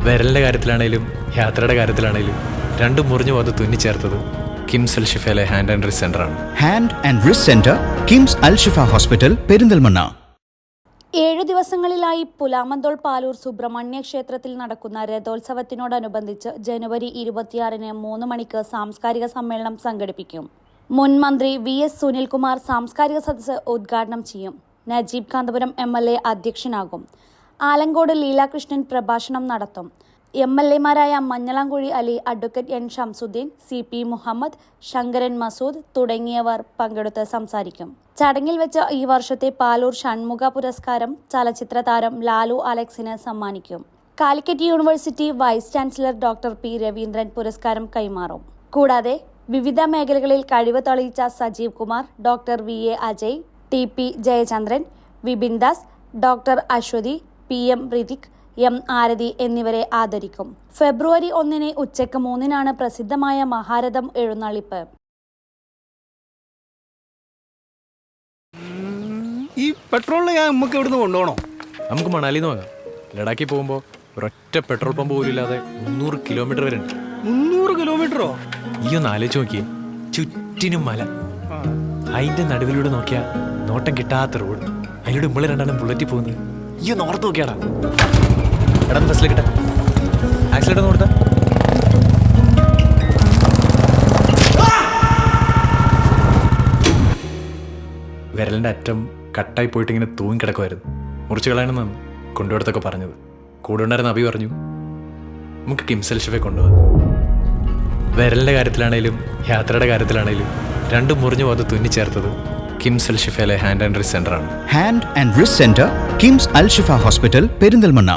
വിരലിൻ്റെ കാര്യത്തിലാണേലും യാത്രയുടെ കാര്യത്തിലാണേലും രണ്ടും മുറിഞ്ഞു പോകാതെ തുന്നിച്ചേർത്തത് കിംസ് അൽ ഷിഫയിലെ ഹാൻഡ് ആൻഡ് റിസ്റ്റ് സെൻ്ററാണ്. Hand and wrist centre, KIMS Al Shifa hospital, Perinthalmanna. 7 ദിവസങ്ങളിലായി പുലാമന്തോൾ പാലൂർ സുബ്രഹ്മണ്യ ക്ഷേത്രത്തിൽ നടക്കുന്ന രഥോത്സവത്തിനോടനുബന്ധിച്ച് ജനുവരി 26-ന് 3 മണിക്ക് സാംസ്കാരിക സമ്മേളനം സംഘടിപ്പിക്കും. മുൻ മന്ത്രി VS സുനിൽകുമാർ സാംസ്കാരിക സദസ്സ് ഉദ്ഘാടനം ചെയ്യും. നജീബ് കാന്തപുരം MLA അധ്യക്ഷനാകും. ആലങ്കോട് ലീലാകൃഷ്ണൻ പ്രഭാഷണം നടത്തും. MLAമാരായ Manjalamkuzhi Ali, advocate N Shamsuddin, CP Muhammad, Shankaran Masood തുടങ്ങിയവർ പങ്കെടുത്ത് സംസാരിക്കും. ചടങ്ങിൽ വെച്ച് ഈ വർഷത്തെ പാലൂർ ഷൺമുഖ പുരസ്കാരം ചലച്ചിത്ര താരം ലാലു അലക്സിന് സമ്മാനിക്കും. Calicut university vice chancellor doctor P Raveendran പുരസ്കാരം കൈമാറും. കൂടാതെ വിവിധ മേഖലകളിൽ കഴിവ് തെളിയിച്ച Sajeev Kumar, doctor VA Ajay, TP Jayachandran, Vipin Das, doctor Aswathy, PM Rithik, M Arathi എന്നിവരെ ആദരിക്കും. ഫെബ്രുവരി 1-ന് ഉച്ചയ്ക്ക് 3-നാണ് പ്രസിദ്ധമായ മഹാരഥം എഴുന്നള്ളിപ്പ്. ഈ പെട്രോളിന് നമുക്ക് എവിടുന്ന് കൊണ്ടുപോകണോ? നമുക്ക് മണാലിന്ന് വാങ്ങാം. ലഡാക്കിൽ പോകുമ്പോൾ ഒരൊറ്റ പെട്രോൾ പമ്പ് പോലും ഇല്ലാതെ 300 കിലോമീറ്റർ വരെ ഉണ്ട്. 300 കിലോമീറ്ററോ? ഈ ഒന്ന് ആലോചിച്ച് നോക്കിയേ, ചുറ്റിനും മല, അതിന്റെ നടുവിലൂടെ നോക്കിയാൽ നോട്ടം കിട്ടാത്ത റോഡ്, അതിലൂടെ നമ്മൾ രണ്ടാണ് ബുള്ളറ്റിൽ പോകുന്നത്. ഈ ഒന്ന് ഓർത്ത് നോക്കിയാടാ. എടാ ബസ്സിൽ കിട്ടാ ആക്സിഡന്റ് ഒന്ന് കൊടുത്താ. വിരലിന്റെ അറ്റം കട്ടായി പോയിട്ട് ഇങ്ങനെ തൂങ്ങിക്കിടക്കുമായിരുന്നു. മുറിച്ച് കളയണമെന്നാണ് കൊണ്ടുപോടത്തൊക്കെ പറഞ്ഞത്. കൂടെ ഉണ്ടായിരുന്ന അഭി പറഞ്ഞു നമുക്ക് കിംസ് അൽ ഷിഫയെ കൊണ്ടുപോകാം. വിരലിൻ്റെ കാര്യത്തിലാണേലും യാത്രയുടെ കാര്യത്തിലാണേലും രണ്ടും മുറിഞ്ഞു പോകാതെ തുന്നിച്ചേർത്തത് കിംസ് അൽ ഷിഫയിലെ ഹാൻഡ് ആൻഡ് റിസ്റ്റ് സെൻ്ററാണ്. Hand and wrist centre, KIMS Al Shifa hospital, Perinthalmanna.